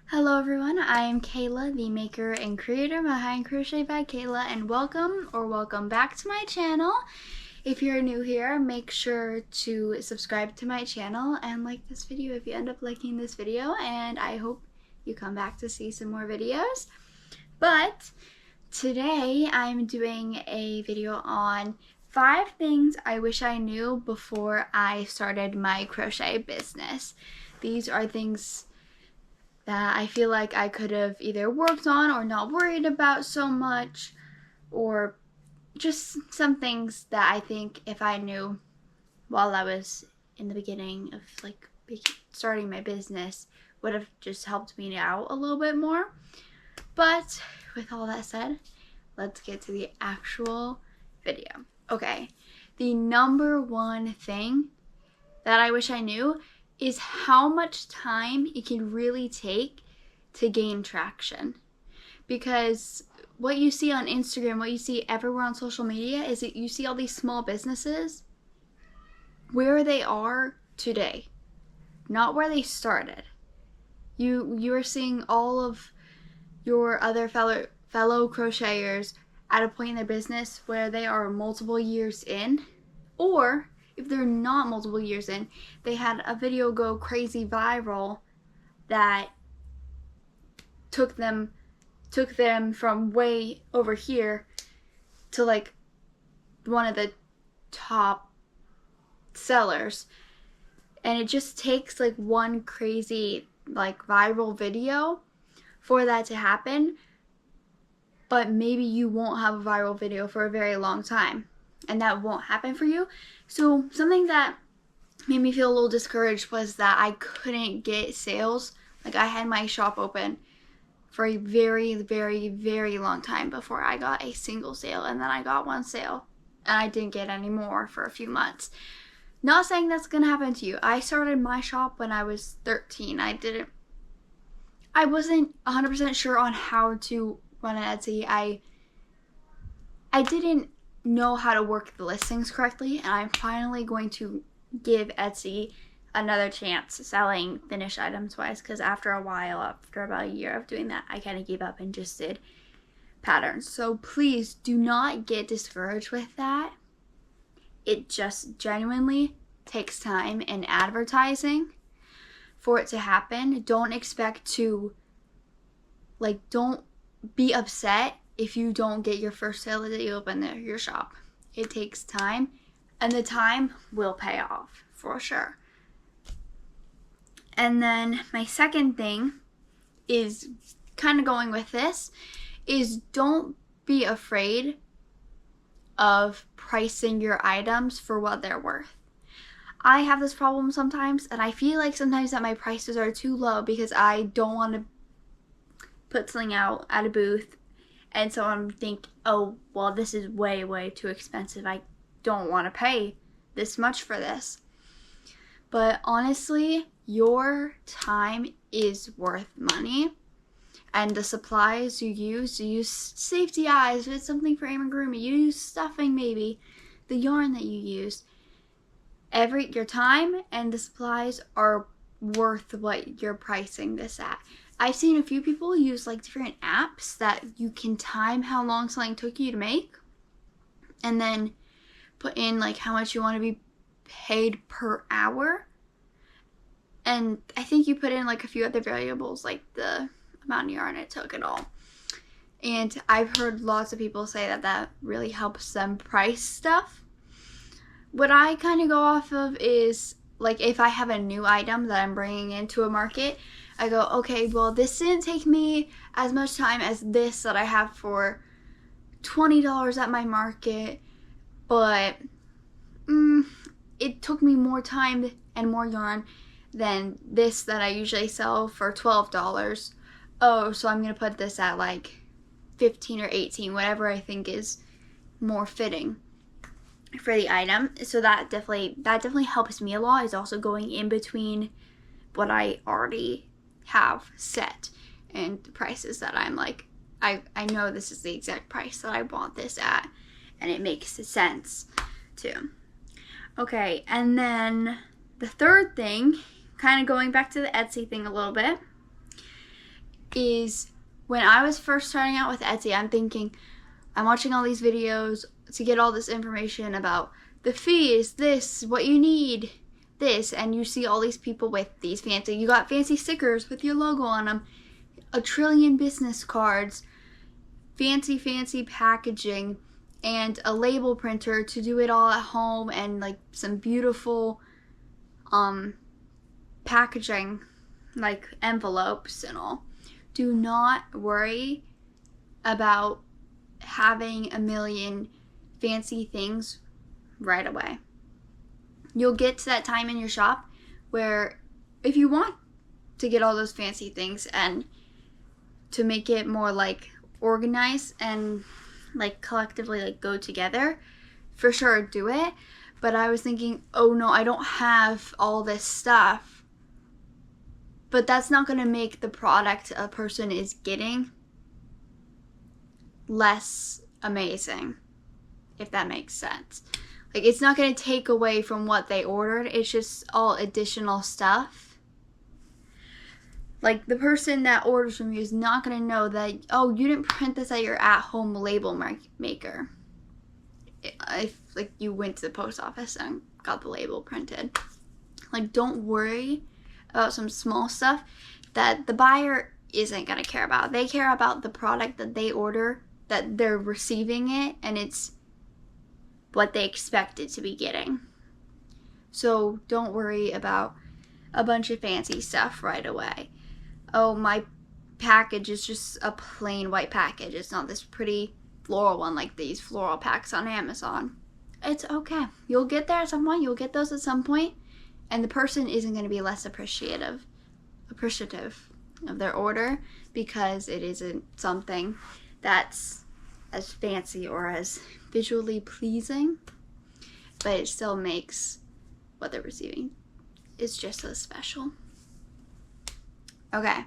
Hello everyone, I am Kayla, the maker and creator behind Crochet by Kayla, and welcome back to my channel. If you're new here, make sure to subscribe to my channel and like this video if you end up liking this video, and I hope you come back to see some more videos. But today I'm doing a video on 5 things I wish I knew before I started my crochet business. These are things that I feel like I could have either worked on or not worried about so much, or just some things that I think if I knew while I was in the beginning of like starting my business would have just helped me out a little bit more. But with all that said, let's get to the actual video. Okay, the number one thing that I wish I knew is how much time it can really take to gain traction. Because what you see on Instagram, what you see everywhere on social media is that you see all these small businesses where they are today, not where they started. You are seeing all of your other fellow crocheters at a point in their business where they are multiple years in, or if they're not multiple years in, they had a video go crazy viral that took them from way over here to like one of the top sellers. And it just takes like one crazy like viral video for that to happen, but maybe you won't have a viral video for a very long time, and that won't happen for you. So something that made me feel a little discouraged was that I couldn't get sales. Like, I had my shop open for a very, very, very long time before I got a single sale, and then I got one sale, and I didn't get any more for a few months. Not saying that's gonna happen to you. I started my shop when I was 13. I wasn't 100% sure on how to run an Etsy. I didn't know how to work the listings correctly, and I'm finally going to give Etsy another chance selling finished items wise, because after a while, after about a year of doing that, I kind of gave up and just did patterns. So please do not get discouraged with that. It just genuinely takes time and advertising for it to happen. Don't expect to, like, don't be upset if you don't get your first sale that you open your shop. It takes time, and the time will pay off for sure. And then my second thing is kind of going with this, is don't be afraid of pricing your items for what they're worth. I have this problem sometimes, and I feel like sometimes that my prices are too low because I don't want to put something out at a booth, and so I'm thinking, oh, well, this is way, way too expensive. I don't want to pay this much for this. But honestly, your time is worth money, and the supplies you use safety eyes, if it's something for amigurumi, you use stuffing maybe, the yarn that you use. Your time and the supplies are worth what you're pricing this at. I've seen a few people use like different apps that you can time how long something took you to make, and then put in like how much you want to be paid per hour. And I think you put in like a few other variables, like the amount of yarn it took and all. And I've heard lots of people say that that really helps them price stuff. What I kind of go off of is, like, if I have a new item that I'm bringing into a market, I go, okay, well, this didn't take me as much time as this that I have for $20 at my market, but it took me more time and more yarn than this that I usually sell for $12. Oh, so I'm going to put this at like 15 or 18, whatever I think is more fitting for the item. So that definitely helps me a lot, is also going in between what I already have set and the prices that I'm like, I know this is the exact price that I want this at, and it makes sense too. Okay, and then the third thing, kind of going back to the Etsy thing a little bit, is when I was first starting out with Etsy, I'm thinking, I'm watching all these videos to get all this information about the fees, this, what you need, this, and you see all these people with these fancy, you got fancy stickers with your logo on them, a trillion business cards, fancy packaging, and a label printer to do it all at home, and like some beautiful packaging, like envelopes and all. Do not worry about having a million fancy things right away. You'll get to that time in your shop where if you want to get all those fancy things and to make it more like organized and like collectively like go together, for sure do it. But I was thinking, oh no, I don't have all this stuff. But that's not going to make the product a person is getting less amazing, if that makes sense. Like, it's not going to take away from what they ordered. It's just all additional stuff. Like, the person that orders from you is not going to know that, oh, you didn't print this at your at-home label maker. If, like, you went to the post office and got the label printed. Like, don't worry about some small stuff that the buyer isn't going to care about. They care about the product that they order, that they're receiving it, and it's what they expected to be getting. So don't worry about a bunch of fancy stuff right away. Oh, my package is just a plain white package. It's not this pretty floral one like these floral packs on Amazon. It's okay. You'll get there at some point. You'll get those at some point, and the person isn't going to be less appreciative of their order because it isn't something that's as fancy or as visually pleasing, but it still makes what they're receiving is just as special. Okay,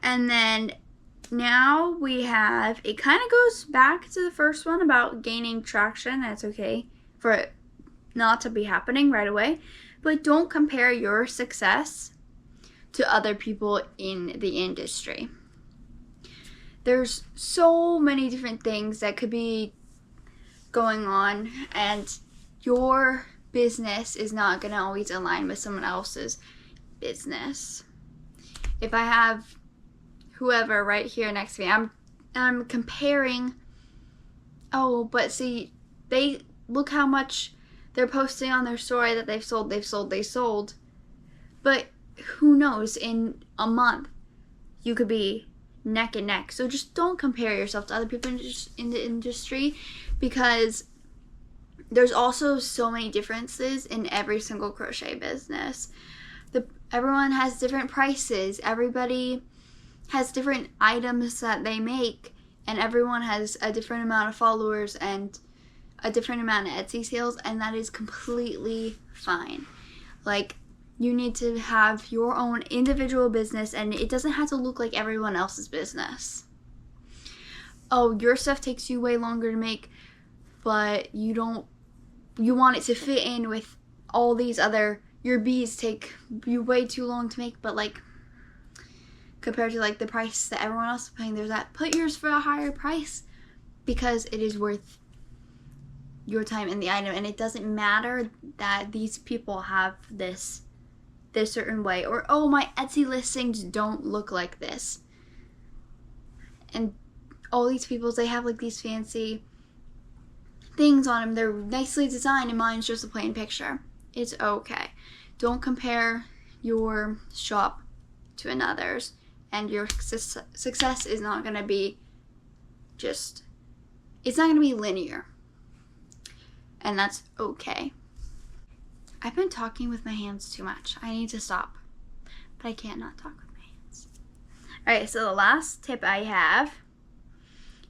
and then now we have, it kind of goes back to the first one about gaining traction. It's okay for it not to be happening right away, but don't compare your success to other people in the industry. There's so many different things that could be going on, and your business is not going to always align with someone else's business. If I have whoever right here next to me, I'm comparing, oh, but see, they look how much they're posting on their story that they've sold. But who knows, in a month, you could be neck and neck. So just don't compare yourself to other people in the industry, because there's also so many differences in every single crochet business. Everyone has different prices. Everybody has different items that they make, and everyone has a different amount of followers and a different amount of Etsy sales, and that is completely fine. Like, you need to have your own individual business, and it doesn't have to look like everyone else's business. Oh, your stuff takes you way longer to make, but you want it to fit in with all these other, your beads take you way too long to make, but like, compared to like the price that everyone else is paying, there's that, put yours for a higher price, because it is worth your time in the item, and it doesn't matter that these people have this certain way, or oh, my Etsy listings don't look like this, and all these people, they have like these fancy things on them, they're nicely designed, and mine's just a plain picture. It's okay. Don't compare your shop to another's, and your success is not going to be it's not going to be linear, and that's okay. I've been talking with my hands too much. I need to stop, but I can't not talk with my hands. Alright, so the last tip I have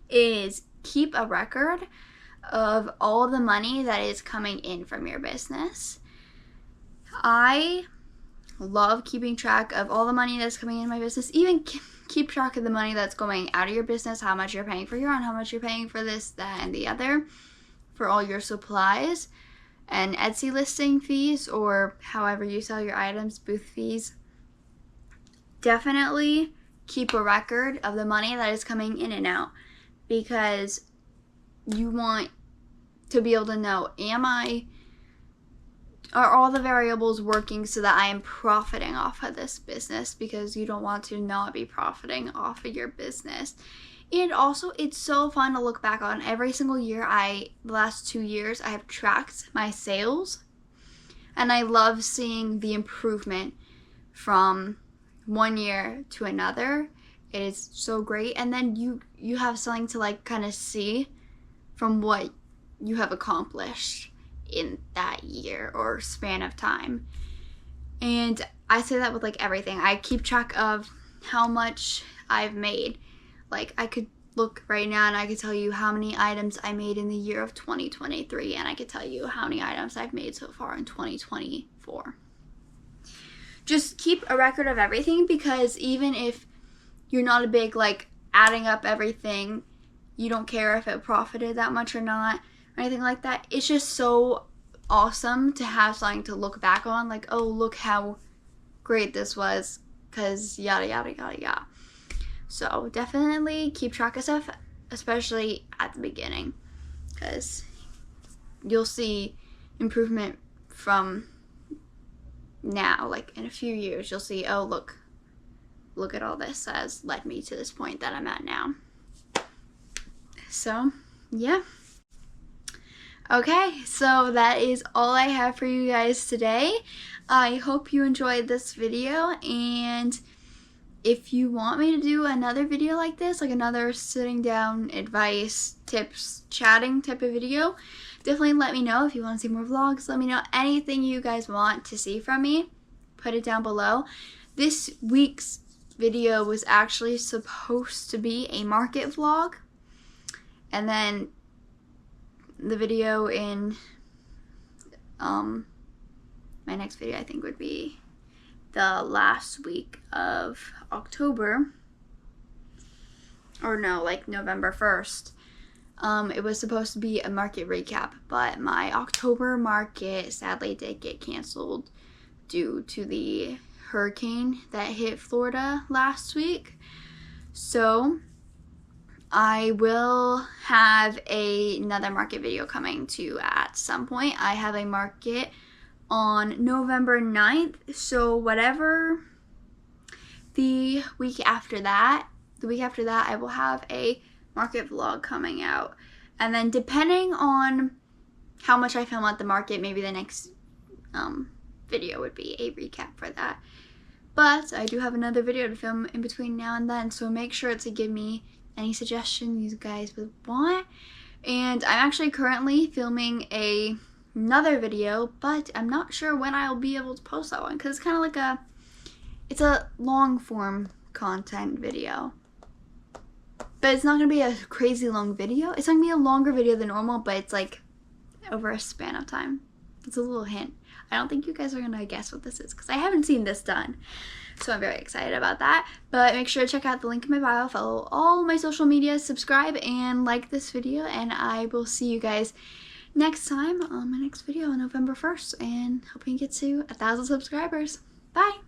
is keep a record of all the money that is coming in from your business. I love keeping track of all the money that's coming in my business. Even keep track of the money that's going out of your business, how much you're paying for yarn, how much you're paying for this, that, and the other, for all your supplies and Etsy listing fees, or however you sell your items, booth fees. Definitely keep a record of the money that is coming in and out, because you want to be able to know, are all the variables working so that I am profiting off of this business, because you don't want to not be profiting off of your business. And also, it's so fun to look back on. Every single year, the last 2 years, I have tracked my sales, and I love seeing the improvement from one year to another. It is so great. And then you have something to like kind of see from what you have accomplished in that year or span of time. And I say that with like everything. I keep track of how much I've made. Like, I could look right now and I could tell you how many items I made in the year of 2023, and I could tell you how many items I've made so far in 2024. Just keep a record of everything, because even if you're not a big like adding up everything, you don't care if it profited that much or not or anything like that. It's just so awesome to have something to look back on, like, oh, look how great this was, because yada yada yada yada. So definitely keep track of stuff, especially at the beginning, because you'll see improvement from now. Like in a few years, you'll see, oh, look at all this has led me to this point that I'm at now. So yeah. Okay, so that is all I have for you guys today. I hope you enjoyed this video, and if you want me to do another video like this, like another sitting down, advice, tips, chatting type of video, definitely let me know. If you want to see more vlogs, let me know. Anything you guys want to see from me, put it down below. This week's video was actually supposed to be a market vlog, and then the video in my next video I think would be the last week of October, or no, like November 1st. It was supposed to be a market recap, but my October market sadly did get canceled due to the hurricane that hit Florida last week. So I will have another market video coming to you at some point. I have a market on November 9th, so whatever the week after that I will have a market vlog coming out. And then depending on how much I film at the market, maybe the next video would be a recap for that. But I do have another video to film in between now and then, so make sure to give me any suggestions you guys would want. And I'm actually currently filming another video, but I'm not sure when I'll be able to post that one, because it's kind of like it's a long form content video. But it's not going to be a crazy long video. It's going to be a longer video than normal, but it's like over a span of time. It's a little hint. I don't think you guys are going to guess what this is, because I haven't seen this done. So I'm very excited about that. But make sure to check out the link in my bio, follow all my social media, subscribe, and like this video. And I will see you guys next time on my next video on November 1st. And hoping to get to 1,000 subscribers. Bye!